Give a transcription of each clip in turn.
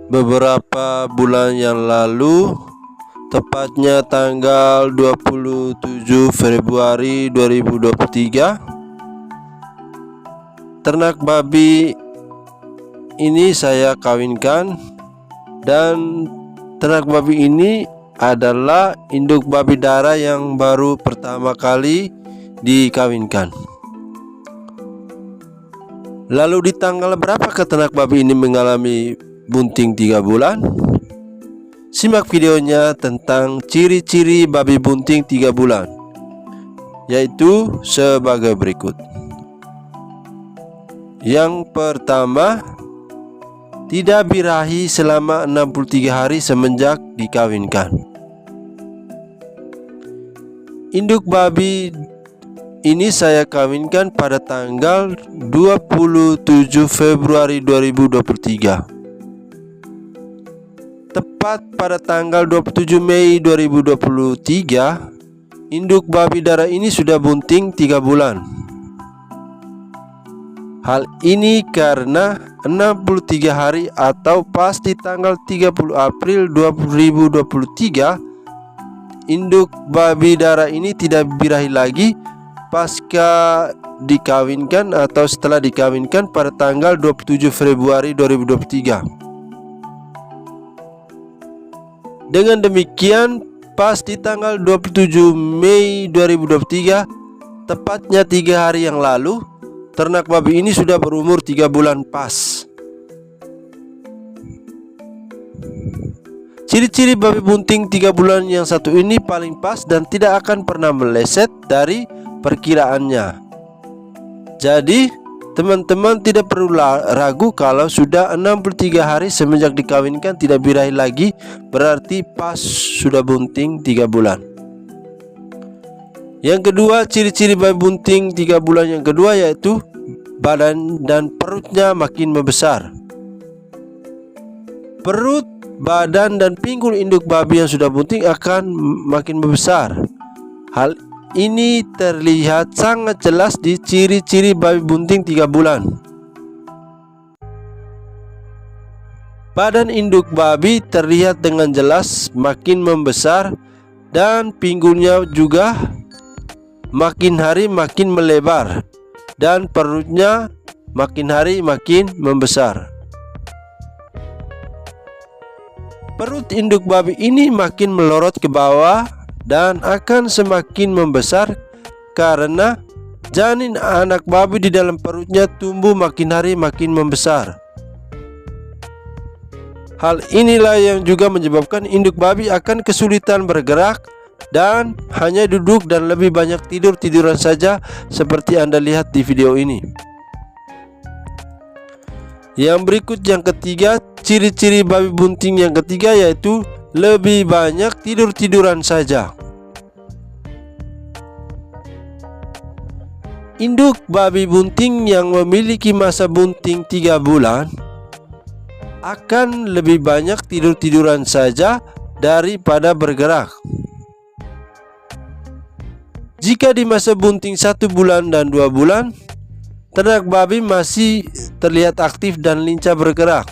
beberapa bulan yang lalu, tepatnya tanggal 27 Februari 2023, ternak babi ini saya kawinkan, dan ternak babi ini adalah induk babi darah yang baru pertama kali dikawinkan. Lalu di tanggal berapa ternak babi ini mengalami bunting 3 bulan? Simak videonya tentang ciri-ciri babi bunting 3 bulan, yaitu sebagai berikut. Yang pertama, tidak birahi selama 63 hari semenjak dikawinkan. Induk babi ini saya kawinkan pada tanggal 27 Februari 2023. Tepat pada tanggal 27 Mei 2023, induk babi darah ini sudah bunting 3 bulan. Hal ini karena 63 hari atau pas di tanggal 30 April 2023, induk babi darah ini tidak birahi lagi pasca dikawinkan atau setelah dikawinkan pada tanggal 27 Februari 2023. Dengan demikian, pas di tanggal 27 Mei 2023, tepatnya 3 hari yang lalu, ternak babi ini sudah berumur 3 bulan pas. Ciri-ciri babi bunting 3 bulan yang satu ini paling pas dan tidak akan pernah meleset dari perkiraannya. Jadi teman-teman tidak perlu ragu kalau sudah 63 hari semenjak dikawinkan tidak birahi lagi, berarti pas sudah bunting 3 bulan. Yang kedua, ciri-ciri babi bunting 3 bulan yang kedua yaitu badan dan perutnya makin membesar. Perut, badan, dan pinggul induk babi yang sudah bunting akan makin membesar. Hal ini terlihat sangat jelas di ciri-ciri babi bunting 3 bulan. Badan induk babi terlihat dengan jelas makin membesar, dan pinggulnya juga makin hari makin melebar, dan perutnya makin hari makin membesar. Perut induk babi ini makin melorot ke bawah dan akan semakin membesar karena janin anak babi di dalam perutnya tumbuh makin hari makin membesar. Hal inilah yang juga menyebabkan induk babi akan kesulitan bergerak dan hanya duduk dan lebih banyak tidur-tiduran saja seperti Anda lihat di video ini. Yang berikut yang ketiga, ciri-ciri babi bunting yang ketiga yaitu lebih banyak tidur-tiduran saja. Induk babi bunting yang memiliki masa bunting 3 bulan akan lebih banyak tidur-tiduran saja daripada bergerak. Jika di masa bunting 1 bulan dan 2 bulan, ternak babi masih terlihat aktif dan lincah bergerak.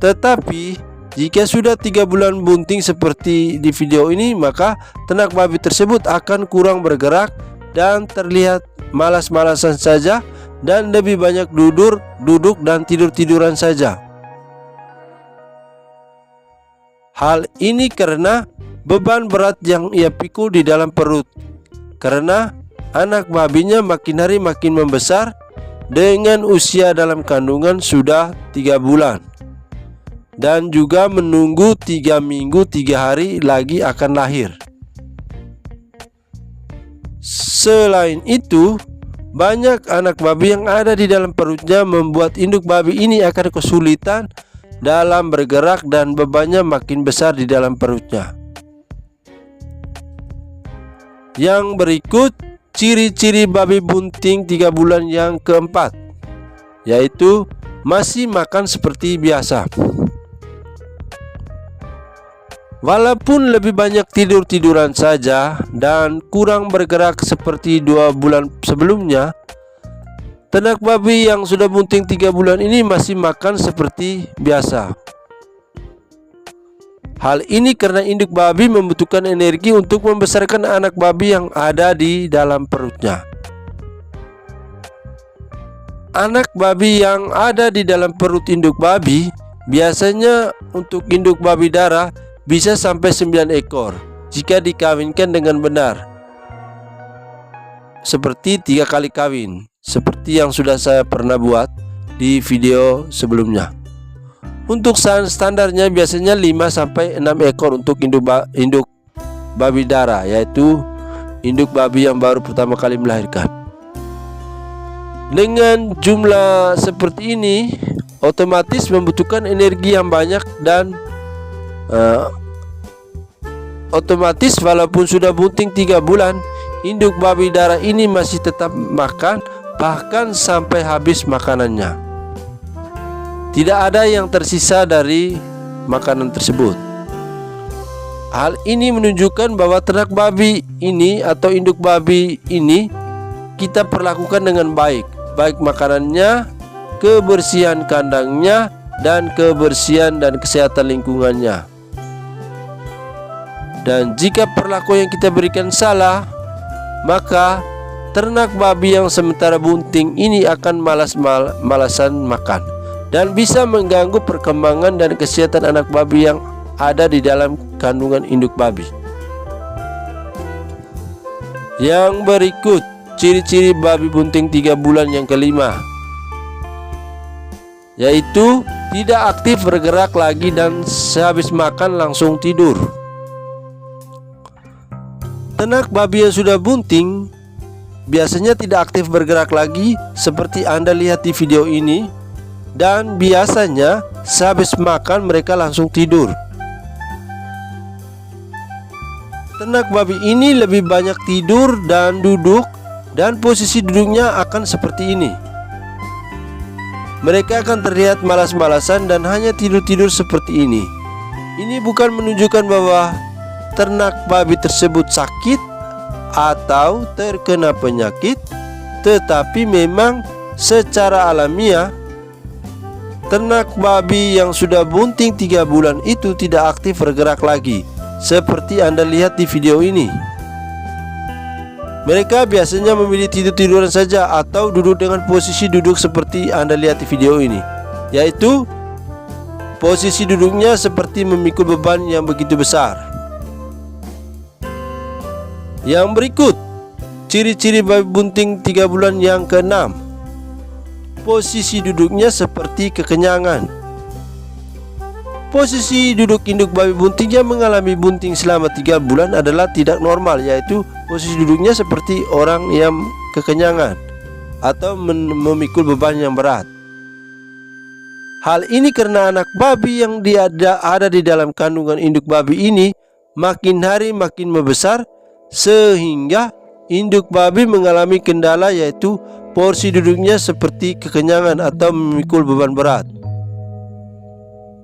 Tetapi jika sudah 3 bulan bunting seperti di video ini, maka ternak babi tersebut akan kurang bergerak dan terlihat malas-malasan saja dan lebih banyak duduk dan tidur-tiduran saja. Hal ini karena beban berat yang ia pikul di dalam perut, karena anak babinya makin hari makin membesar dengan usia dalam kandungan sudah 3 bulan. Dan juga menunggu 3 minggu 3 hari lagi akan lahir. Selain itu, banyak anak babi yang ada di dalam perutnya membuat induk babi ini akan kesulitan dalam bergerak dan bebannya makin besar di dalam perutnya. Yang berikut ciri-ciri babi bunting 3 bulan yang keempat, yaitu masih makan seperti biasa. Walaupun lebih banyak tidur-tiduran saja dan kurang bergerak seperti 2 bulan sebelumnya, Ternak babi yang sudah bunting 3 bulan ini masih makan seperti biasa. Hal ini karena induk babi membutuhkan energi untuk membesarkan anak babi yang ada di dalam perutnya. Anak babi yang ada di dalam perut induk babi biasanya untuk induk babi darah bisa sampai 9 ekor jika dikawinkan dengan benar, seperti 3 kali kawin, seperti yang sudah saya pernah buat di video sebelumnya. Untuk standarnya biasanya 5-6 ekor untuk induk babi darah, yaitu induk babi yang baru pertama kali melahirkan. Dengan jumlah seperti ini otomatis membutuhkan energi yang banyak dan otomatis walaupun sudah bunting 3 bulan, induk babi darah ini masih tetap makan, bahkan sampai habis makanannya. Tidak ada yang tersisa dari makanan tersebut. Hal ini menunjukkan bahwa ternak babi ini atau induk babi ini kita perlakukan dengan baik makanannya, kebersihan kandangnya, dan kebersihan dan kesehatan lingkungannya. Dan jika perlakuan yang kita berikan salah, maka ternak babi yang sementara bunting ini akan malasan makan dan bisa mengganggu perkembangan dan kesehatan anak babi yang ada di dalam kandungan induk babi. Yang berikut ciri-ciri babi bunting 3 bulan yang kelima, yaitu tidak aktif bergerak lagi dan sehabis makan langsung tidur. Ternak babi yang sudah bunting biasanya tidak aktif bergerak lagi seperti Anda lihat di video ini, dan biasanya sehabis makan mereka langsung tidur. Ternak babi ini lebih banyak tidur dan duduk, dan posisi duduknya akan seperti ini. Mereka akan terlihat malas-malasan dan hanya tidur-tidur seperti ini. Ini bukan menunjukkan bahwa ternak babi tersebut sakit atau terkena penyakit, tetapi memang secara alamiah ternak babi yang sudah bunting 3 bulan itu tidak aktif bergerak lagi, seperti Anda lihat di video ini. Mereka biasanya memilih tidur-tiduran saja atau duduk dengan posisi duduk seperti Anda lihat di video ini, yaitu posisi duduknya seperti memikul beban yang begitu besar. Yang berikut ciri-ciri babi bunting 3 bulan yang keenam, posisi duduknya seperti kekenyangan. Posisi duduk induk babi bunting yang mengalami bunting selama 3 bulan adalah tidak normal, yaitu posisi duduknya seperti orang yang kekenyangan atau memikul beban yang berat. Hal ini karena anak babi yang ada di dalam kandungan induk babi ini makin hari makin membesar, sehingga induk babi mengalami kendala, yaitu porsi duduknya seperti kekenyangan atau memikul beban berat.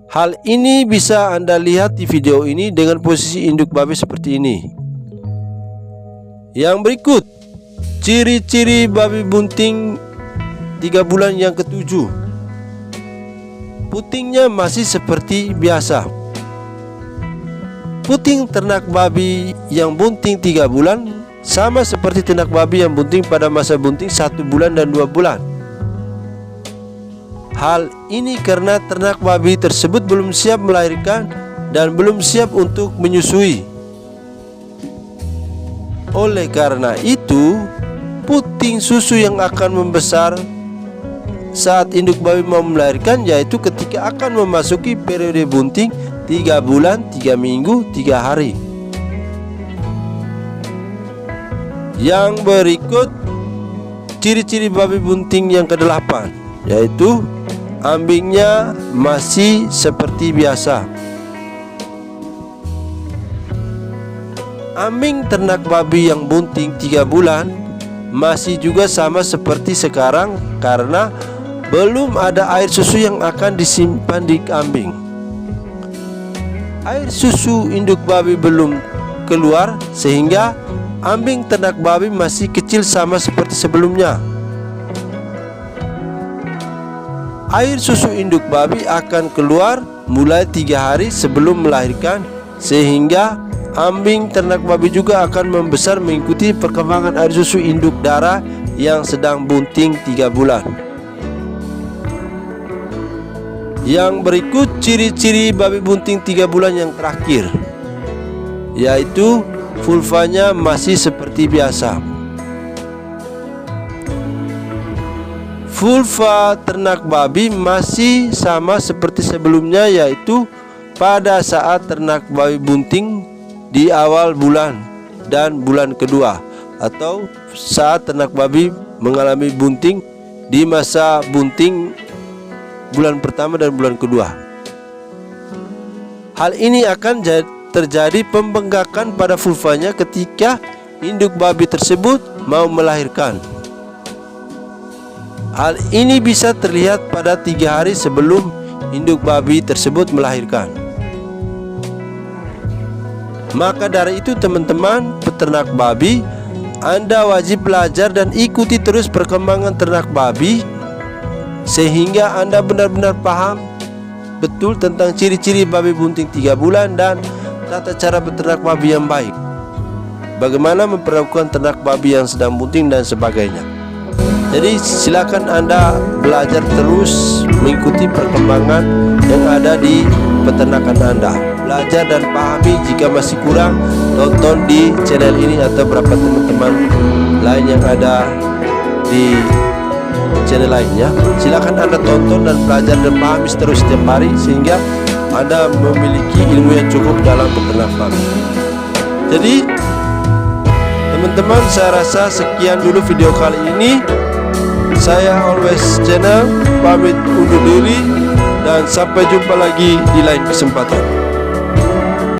Hal ini bisa Anda lihat di video ini dengan posisi induk babi seperti ini. Yang berikut ciri-ciri babi bunting 3 bulan yang ketujuh, putingnya masih seperti biasa. Puting ternak babi yang bunting 3 bulan sama seperti ternak babi yang bunting pada masa bunting 1 bulan dan 2 bulan. Hal ini karena ternak babi tersebut belum siap melahirkan dan belum siap untuk menyusui. Oleh karena itu, puting susu yang akan membesar saat induk babi mau melahirkan, yaitu ketika akan memasuki periode bunting 3 bulan, 3 minggu, 3 hari. Yang berikut ciri-ciri babi bunting yang ke-8, yaitu ambingnya masih seperti biasa. Ambing ternak babi yang bunting 3 bulan masih juga sama seperti sekarang karena belum ada air susu yang akan disimpan di ambing. Air susu induk babi belum keluar sehingga ambing ternak babi masih kecil sama seperti sebelumnya. Air susu induk babi akan keluar mulai 3 hari sebelum melahirkan, sehingga ambing ternak babi juga akan membesar mengikuti perkembangan air susu induk darah yang sedang bunting 3 bulan. Yang berikut ciri-ciri babi bunting 3 bulan yang terakhir, yaitu vulvanya masih seperti biasa. Vulva ternak babi masih sama seperti sebelumnya, yaitu pada saat ternak babi bunting di awal bulan dan bulan kedua, atau saat ternak babi mengalami bunting di masa bunting bulan pertama dan bulan kedua. Hal ini akan terjadi pembengkakan pada vulvanya ketika induk babi tersebut mau melahirkan. Hal ini bisa terlihat pada 3 hari sebelum induk babi tersebut melahirkan. Maka dari itu teman-teman peternak babi, Anda wajib belajar dan ikuti terus perkembangan ternak babi, sehingga Anda benar-benar paham betul tentang ciri-ciri babi bunting 3 bulan dan tata cara beternak babi yang baik, bagaimana memperlakukan ternak babi yang sedang bunting dan sebagainya. Jadi silakan Anda belajar terus mengikuti perkembangan yang ada di peternakan Anda. Belajar dan pahami, jika masih kurang tonton di channel ini atau beberapa teman-teman lain yang ada di channel lainnya. Silakan Anda tonton dan belajar dan pahami terus setiap hari, sehingga Anda memiliki ilmu yang cukup dalam beternak babi. Jadi teman-teman, saya rasa sekian dulu video kali ini. Saya Always Channel pamit undur diri dan sampai jumpa lagi di lain kesempatan.